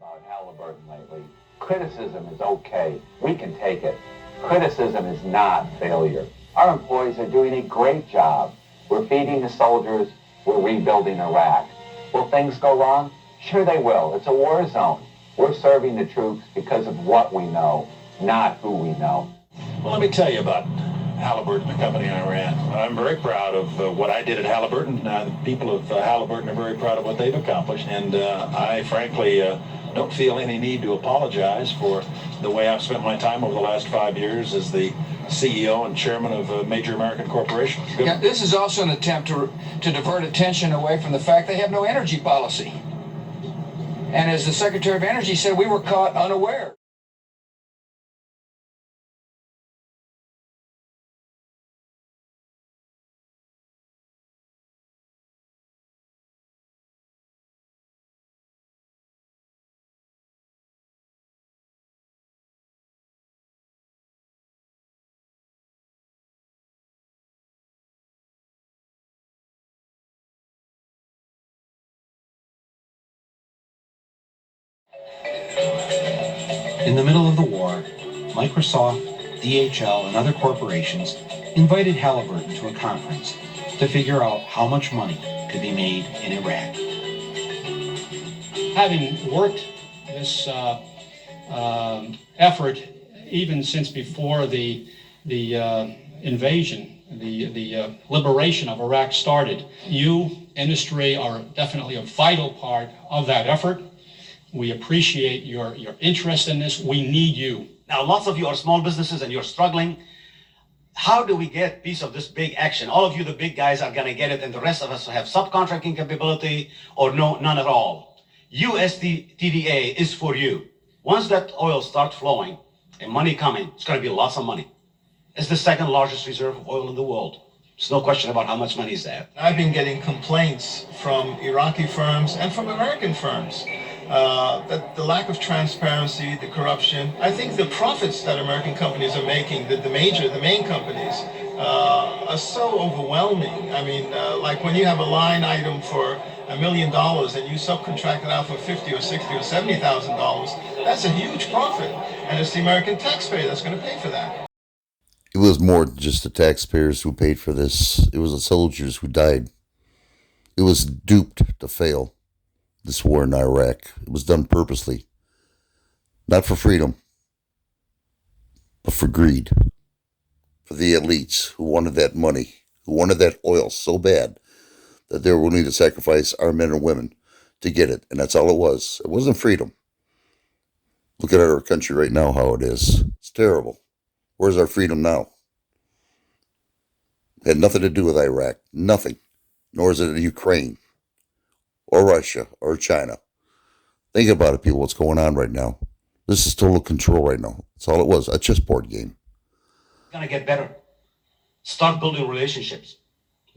about Halliburton lately. Criticism is okay. We can take it. Criticism is not failure. Our employees are doing a great job. We're feeding the soldiers. We're rebuilding Iraq. Will things go wrong? Sure they will. It's a war zone. We're serving the troops because of what we know, not who we know. Well, let me tell you about Halliburton, the company I ran. I'm very proud of what I did at Halliburton. The people of Halliburton are very proud of what they've accomplished, and I frankly don't feel any need to apologize for the way I've spent my time over the last 5 years as the CEO and chairman of a major American corporation. Yeah, this is also an attempt to divert attention away from the fact they have no energy policy. And as the Secretary of Energy said, we were caught unaware. In the middle of the war, Microsoft, DHL, and other corporations invited Halliburton to a conference to figure out how much money could be made in Iraq. Having worked this effort even since before the invasion, the liberation of Iraq started, you, industry, are definitely a vital part of that effort. We appreciate your interest in this. We need you. Now, lots of you are small businesses and you're struggling. How do we get a piece of this big action? All of you, the big guys, are going to get it, and the rest of us have subcontracting capability or none at all. USTDA is for you. Once that oil starts flowing and money coming, it's going to be lots of money. It's the second largest reserve of oil in the world. There's no question about how much money is there. I've been getting complaints from Iraqi firms and from American firms that the lack of transparency, the corruption. I think the profits that American companies are making, the main companies, are so overwhelming. I mean, like when you have a line item for $1 million and you subcontract it out for $50,000 or $60,000 or $70,000, that's a huge profit, and it's the American taxpayer that's going to pay for that. It was more than just the taxpayers who paid for this. It was the soldiers who died. It was duped to fail, this war in Iraq. It was done purposely. Not for freedom, but for greed. For the elites who wanted that money, who wanted that oil so bad that they were willing to sacrifice our men and women to get it. And that's all it was. It wasn't freedom. Look at our country right now, how it is. It's terrible. Where's our freedom now? It had nothing to do with Iraq. Nothing. Nor is it Ukraine or Russia or China. Think about it, people, what's going on right now. This is total control right now. That's all it was, a chessboard game. It's going to get better. Start building relationships,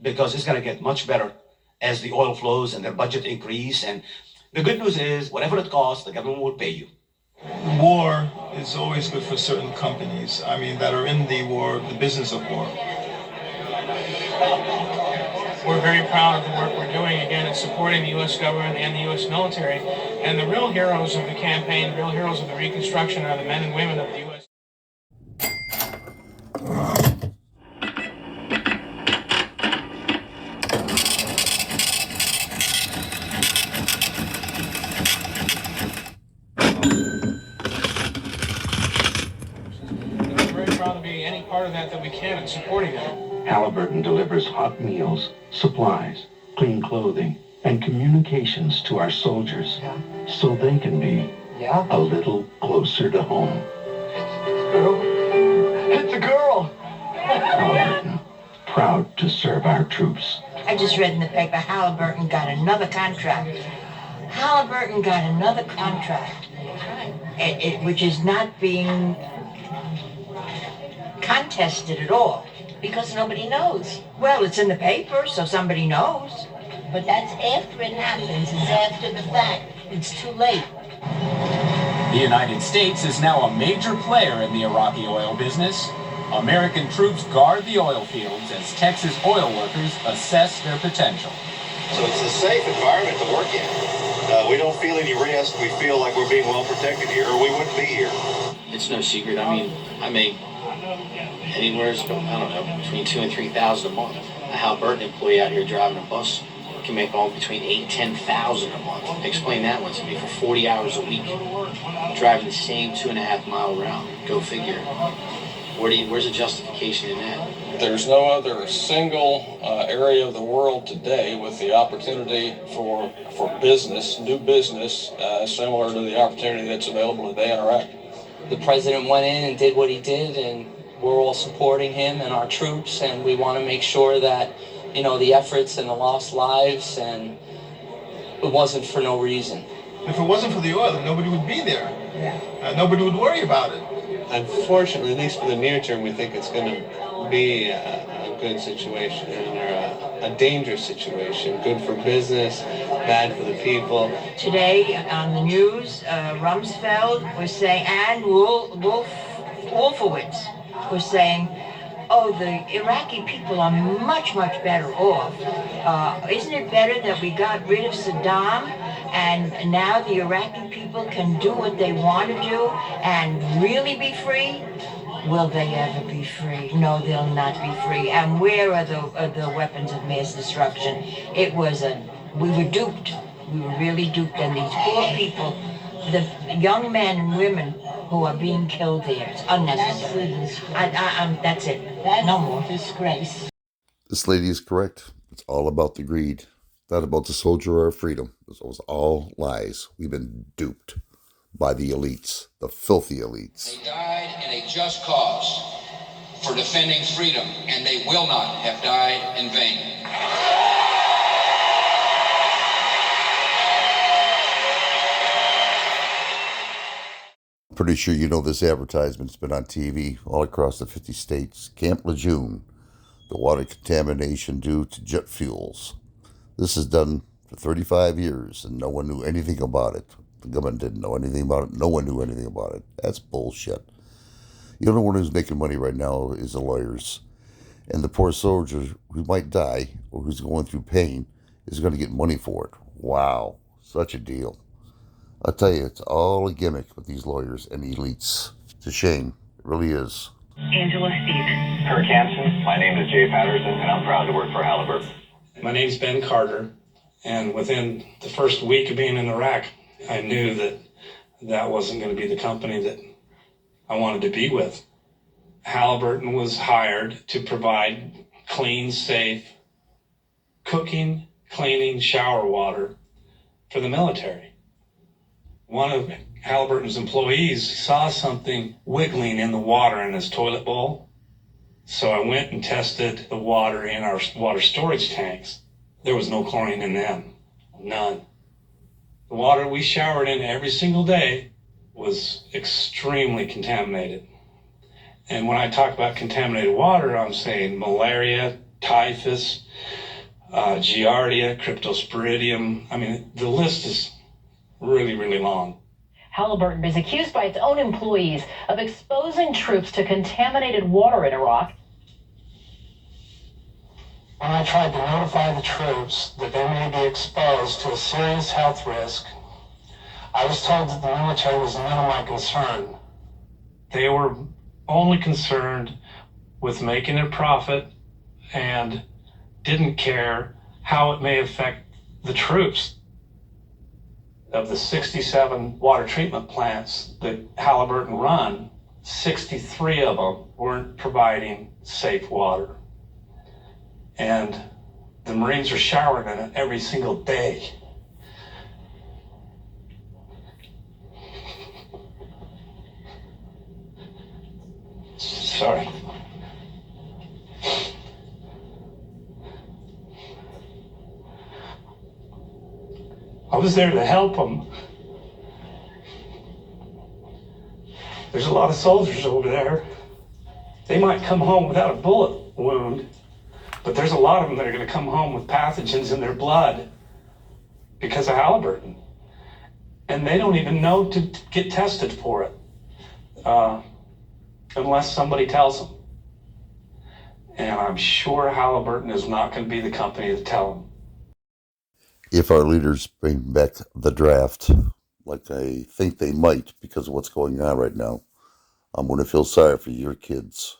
because it's going to get much better as the oil flows and their budget increase. And the good news is, whatever it costs, the government will pay you. War is always good for certain companies, I mean, that are in the war, the business of war. We're very proud of the work we're doing, again, in supporting the U.S. government and the U.S. military. And the real heroes of the campaign, the real heroes of the Reconstruction are the men and women of the U.S. We're very proud to be any part of that we can in supporting them. Halliburton delivers hot meals, supplies, clean clothing, and communications to our soldiers so they can be a little closer to home. It's a girl! Halliburton, proud to serve our troops. I just read in the paper, Halliburton got another contract. Halliburton got another contract, which is not being contested at all, because nobody knows. Well, it's in the paper, so somebody knows. But that's after it happens. It's after the fact. It's too late. The United States is now a major player in the Iraqi oil business. American troops guard the oil fields as Texas oil workers assess their potential. So it's a safe environment to work in. We don't feel any risk. We feel like we're being well protected here, or we wouldn't be here. It's no secret. I mean, I make anywhere, I don't know, between $2,000 and $3,000 a month. A Halliburton employee out here driving a bus can make all between $8,000 and $10,000 a month. Explain that one to me. For 40 hours a week, driving the same 2.5 mile route. Go figure. Where's the justification in that? There's no other single area of the world today with the opportunity for business, new business, similar to the opportunity that's available today in Iraq. The president went in and did what he did, and we're all supporting him and our troops, and we want to make sure that, you know, the efforts and the lost lives, and it wasn't for no reason. If it wasn't for the oil, then nobody would be there. Nobody would worry about it. Unfortunately, at least for the near term, we think it's going to be a good situation or a dangerous situation. Good for business, bad for the people. Today on the news, Rumsfeld was saying, and Wolfowitz was saying, oh, the Iraqi people are much, much better off. Isn't it better that we got rid of Saddam and now the Iraqi people can do what they want to do and really be free? Will they ever be free? No, they'll not be free. And where are the weapons of mass destruction? We were duped. We were really duped. And these poor people, the young men and women who are being killed there, it's unnecessary. That's it. No more. Disgrace. This lady is correct. It's all about the greed. Not about the soldier or our freedom. This was all lies. We've been duped by the elites, the filthy elites. They died in a just cause for defending freedom, and they will not have died in vain. I'm pretty sure you know this advertisement's been on TV all across the 50 states. Camp Lejeune, the water contamination due to jet fuels. This is done for 35 years, and no one knew anything about it. The government didn't know anything about it. No one knew anything about it. That's bullshit. The only one who's making money right now is the lawyers. And the poor soldier who might die or who's going through pain is going to get money for it. Wow, such a deal. I'll tell you, it's all a gimmick with these lawyers and elites. It's a shame. It really is. Angela Stevens. Kirk Hansen. My name is Jay Patterson, and I'm proud to work for Halliburton. My name's Ben Carter, and within the first week of being in Iraq, I knew that that wasn't going to be the company that I wanted to be with. Halliburton was hired to provide clean, safe cooking, cleaning, shower water for the military. One of Halliburton's employees saw something wiggling in the water in his toilet bowl. So I went and tested the water in our water storage tanks. There was no chlorine in them, none. The water we showered in every single day was extremely contaminated. And when I talk about contaminated water, I'm saying malaria, typhus, giardia, cryptosporidium. I mean, the list is really, really long. Halliburton is accused by its own employees of exposing troops to contaminated water in Iraq. When I tried to notify the troops that they may be exposed to a serious health risk, I was told that the military was none of my concern. They were only concerned with making a profit and didn't care how it may affect the troops. Of the 67 water treatment plants that Halliburton run, 63 of them weren't providing safe water. And the Marines are showering in it every single day. Sorry. I was there to help them. There's a lot of soldiers over there. They might come home without a bullet wound, but there's a lot of them that are going to come home with pathogens in their blood because of Halliburton. And they don't even know to get tested for it unless somebody tells them. And I'm sure Halliburton is not going to be the company to tell them. if our leaders bring back the draft, like I think they might because of what's going on right now, I'm going to feel sorry for your kids.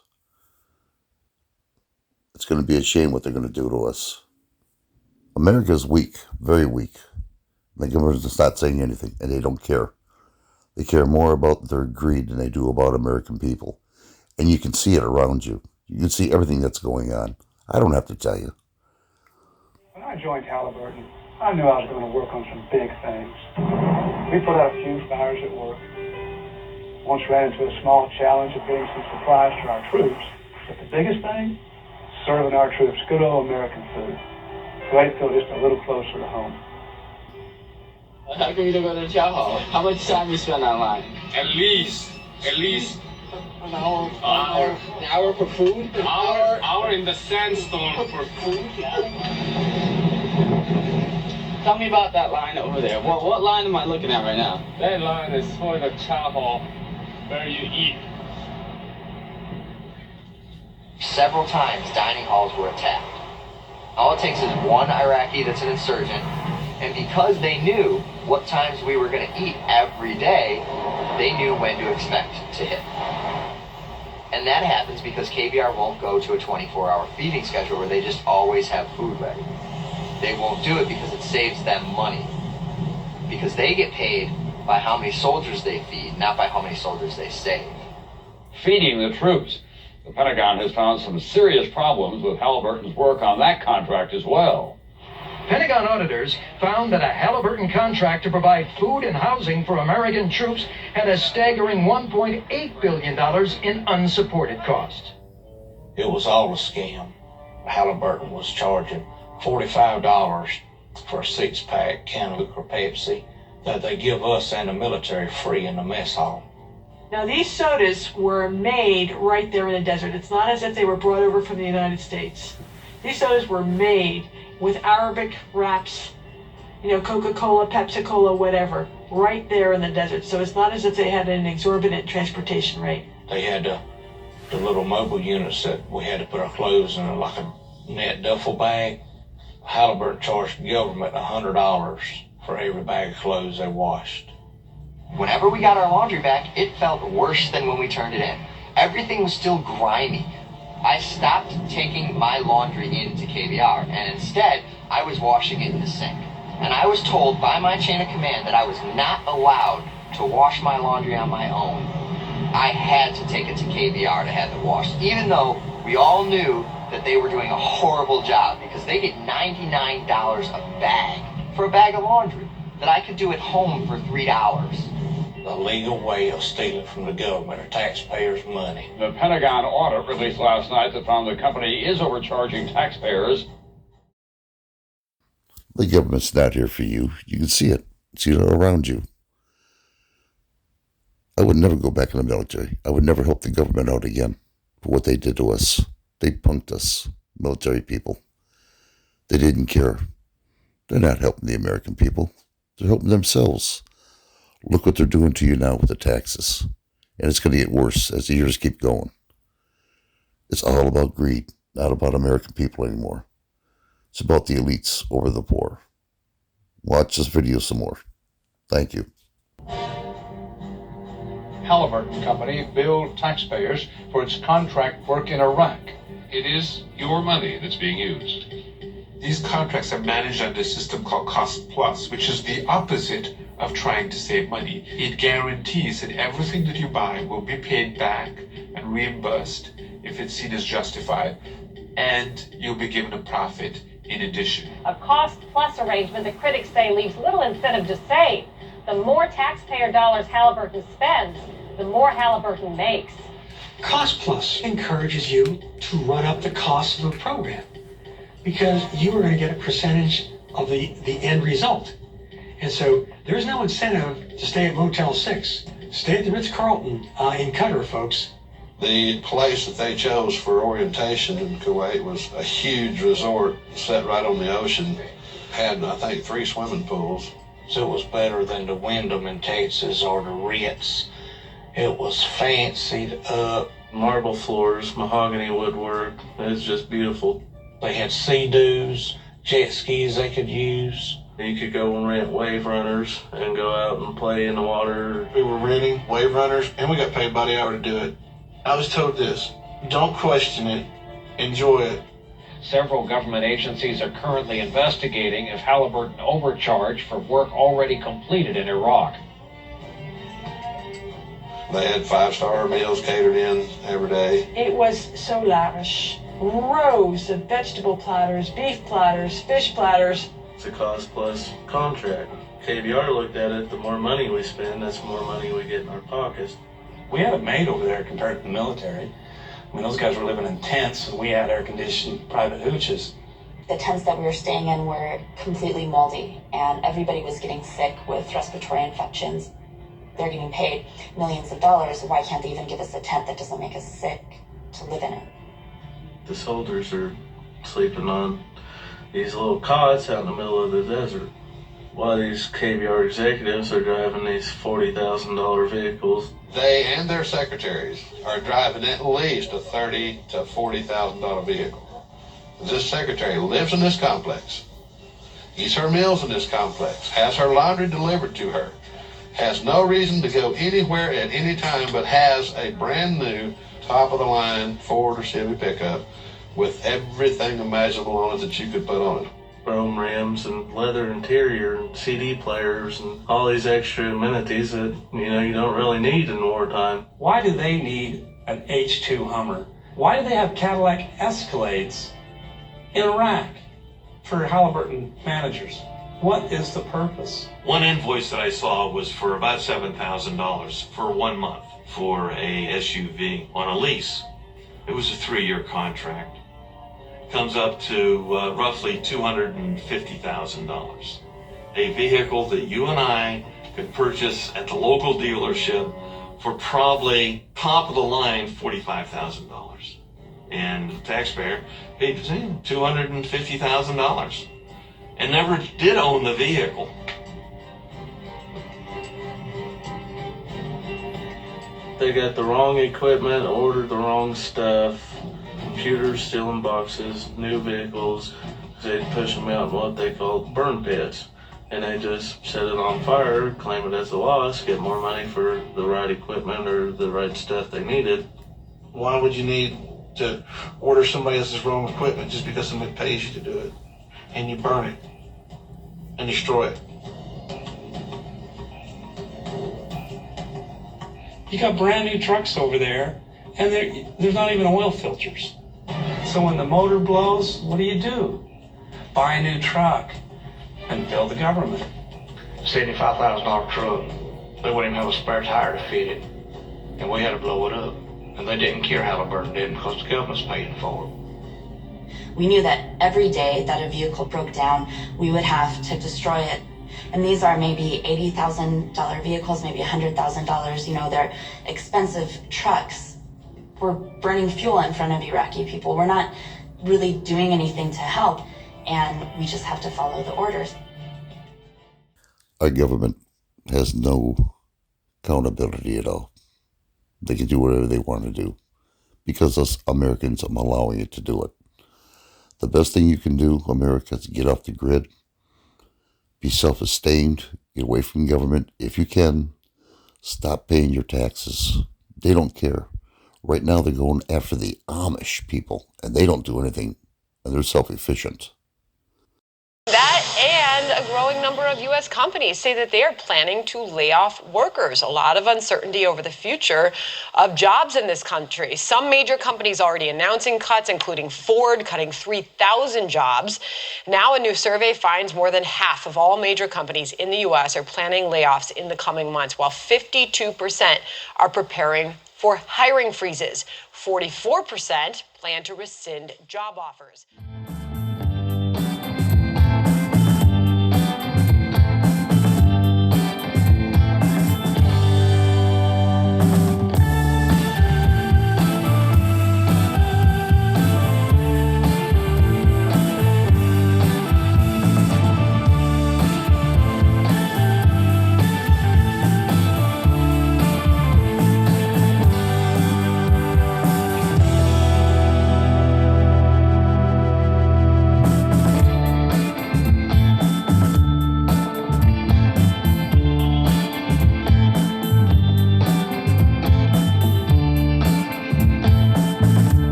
It's going to be a shame what they're going to do to us. America's weak, very weak. The government's just not saying anything, and they don't care. They care more about their greed than they do about American people. And you can see it around you. You can see everything that's going on. I don't have to tell you. When I joined Halliburton, I knew I was going to work on some big things. We put out a few fires at work. Once ran into a small challenge of getting some supplies to our troops. But the biggest thing, serving our troops good old American food. So they'd feel just a little closer to home. How come you don't go to the chow hall? How much time you spend online? At least an hour. An hour for food? Hour in the sandstorm for food. Tell me about that line over there. What line am I looking at right now? That line is for the chow hall, where you eat. Several times dining halls were attacked. All it takes is one Iraqi that's an insurgent, and because they knew what times we were going to eat every day, they knew when to expect to hit. And that happens because KBR won't go to a 24-hour feeding schedule where they just always have food ready. They won't do it because it saves them money. Because they get paid by how many soldiers they feed, not by how many soldiers they save. Feeding the troops. The Pentagon has found some serious problems with Halliburton's work on that contract as well. Pentagon auditors found that a Halliburton contract to provide food and housing for American troops had a staggering $1.8 billion in unsupported costs. It was all a scam. Halliburton was charging $45 for a six-pack can of Coke or Pepsi that they give us and the military free in the mess hall. Now, these sodas were made right there in the desert. It's not as if they were brought over from the United States. These sodas were made with Arabic wraps, Coca-Cola, Pepsi-Cola, whatever, right there in the desert. So it's not as if they had an exorbitant transportation rate. They had the little mobile units that we had to put our clothes in, like a net duffel bag. Halliburton charged the government $100 for every bag of clothes they washed. Whenever we got our laundry back, it felt worse than when we turned it in. Everything was still grimy. I stopped taking my laundry into KBR, and instead, I was washing it in the sink. And I was told by my chain of command that I was not allowed to wash my laundry on my own. I had to take it to KBR to have it washed, even though we all knew that they were doing a horrible job, because they get $99 a bag for a bag of laundry that I could do at home for $3. A legal way of stealing from the government or taxpayers' money. The Pentagon audit released last night that found the company is overcharging taxpayers. The government's not here for you. You can see it. See it all around you. I would never go back in the military. I would never help the government out again for what they did to us. They punked us, military people. They didn't care. They're not helping the American people. They're helping themselves. Look what they're doing to you now with the taxes. And it's going to get worse as the years keep going. It's all about greed, not about American people anymore. It's about the elites over the poor. Watch this video some more. Thank you. Halliburton Company billed taxpayers for its contract work in Iraq. It is your money that's being used. These contracts are managed under a system called Cost Plus, which is the opposite of trying to save money. It guarantees that everything that you buy will be paid back and reimbursed if it's seen as justified, and you'll be given a profit in addition. A cost-plus arrangement that critics say leaves little incentive to save. The more taxpayer dollars Halliburton spends, the more Halliburton makes. Cost Plus encourages you to run up the cost of a program because you are going to get a percentage of the end result. And so there's no incentive to stay at Motel 6. Stay at the Ritz-Carlton in Qatar, folks. The place that they chose for orientation in Kuwait was a huge resort set right on the ocean. Had, I think, 3 swimming pools. So it was better than the Wyndham in Texas or the Ritz. It was fancied up. Marble floors, mahogany woodwork. It's just beautiful. They had sea-doos, jet skis they could use. You could go and rent wave runners and go out and play in the water. We were renting wave runners, and we got paid by the hour to do it. I was told this: don't question it, enjoy it. Several government agencies are currently investigating if Halliburton overcharged for work already completed in Iraq. They had 5-star meals catered in every day. It was so lavish. Rows of vegetable platters, beef platters, fish platters. It's a cost plus contract. KBR looked at it, the more money we spend, that's the more money we get in our pockets. We had it made over there compared to the military. I mean, those guys were living in tents, and we had air-conditioned private hooches. The tents that we were staying in were completely moldy, and everybody was getting sick with respiratory infections. They're getting paid millions of dollars. Why can't they even give us a tent that doesn't make us sick to live in it? The soldiers are sleeping on these little cots out in the middle of the desert, while these KBR executives are driving these $40,000 vehicles. They and their secretaries are driving at least a $30,000 to $40,000 vehicle. This secretary lives in this complex, eats her meals in this complex, has her laundry delivered to her, has no reason to go anywhere at any time, but has a brand new top-of-the-line Ford or Chevy pickup with everything imaginable on it that you could put on it. Chrome rims and leather interior and CD players and all these extra amenities that, you don't really need in wartime. Why do they need an H2 Hummer? Why do they have Cadillac Escalades in Iraq for Halliburton managers? What is the purpose? One invoice that I saw was for about $7,000 for 1 month for a SUV on a lease. It was a 3-year contract. Comes up to roughly $250,000. A vehicle that you and I could purchase at the local dealership for probably top of the line $45,000. And the taxpayer paid $250,000 and never did own the vehicle. They got the wrong equipment, ordered the wrong stuff, computers still in boxes, new vehicles. They push them out in what they call burn pits. And they just set it on fire, claim it as a loss, get more money for the right equipment or the right stuff they needed. Why would you need to order somebody else's wrong equipment just because somebody pays you to do it? And you burn it and destroy it. You got brand new trucks over there, and there's not even oil filters. So when the motor blows, what do? Buy a new truck and build the government. $75,000 truck. They wouldn't even have a spare tire to fit it. And we had to blow it up. And they didn't care Halliburton did because the government's paying for it. We knew that every day that a vehicle broke down, we would have to destroy it. And these are maybe $80,000 vehicles, maybe $100,000. They're expensive trucks. We're burning fuel in front of Iraqi people. We're not really doing anything to help, and we just have to follow the orders. Our government has no accountability at all. They can do whatever they want to do because us Americans are allowing it to do it. The best thing you can do, America, is get off the grid, be self-esteemed, get away from government. If you can, stop paying your taxes. They don't care. Right now they're going after the Amish people, and they don't do anything, and they're self-efficient. That and a growing number of U.S. companies say that they are planning to lay off workers. A lot of uncertainty over the future of jobs in this country. Some major companies already announcing cuts, including Ford cutting 3,000 jobs. Now a new survey finds more than half of all major companies in the U.S. are planning layoffs in the coming months, while 52% are preparing for hiring freezes. 44% plan to rescind job offers.